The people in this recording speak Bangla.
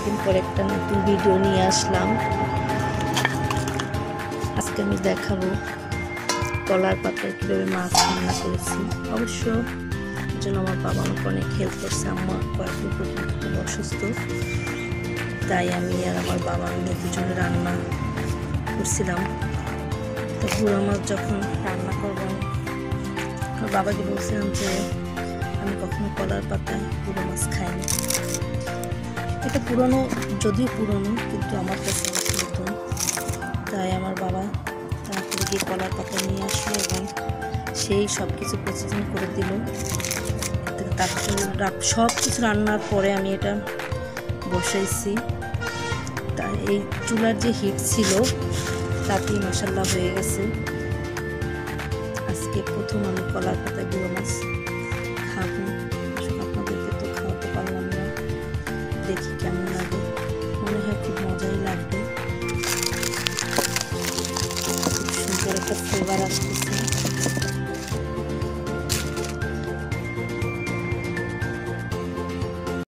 অনেকদিন পর একটা নতুন ভিডিও নিয়ে আসলাম। আজকে আমি দেখাবো কলার পাতায় কীভাবে মাছ রান্না করেছি। অবশ্য জন্য আমার বাবা আমাকে অনেক হেল্প করছে। আমার কয়েকদিন পর্যন্ত খুব অসুস্থ, তাই আমি আর আমার বাবা মিলে দুজনে রান্না করছিলাম। তো গুঁড়ো মাছ যখন রান্না করবো, আমার বাবাকে বলছিলাম যে আমি কখনো কলার পাতায় গুঁড়ো মাছ খাইনি। এটা পুরনো, যদিও পুরনো, কিন্তু আমার কাছে নতুন। তাই আমার বাবা তাড়াতাড়ি গিয়ে কলার পাতা নিয়ে আসলো এবং সেই সব কিছু প্রসেসিং করে দিল। তারপর সব কিছু রান্নার পরে আমি এটা বসাইছি। তাই এই চুলার যে হিট ছিল তাতেই মাশাআল্লাহ হয়ে গেছে। আজকে প্রথম আমি কলার পাতায় গুঁড়ো মাছ খাবো। আপনাদেরকে তো খাওয়াতে পারলাম না, দেখি কেমন লাগে। মনে হয় খুব মজাই লাগবে। খুব সুন্দর একটা ফ্লেভার আসতেছে।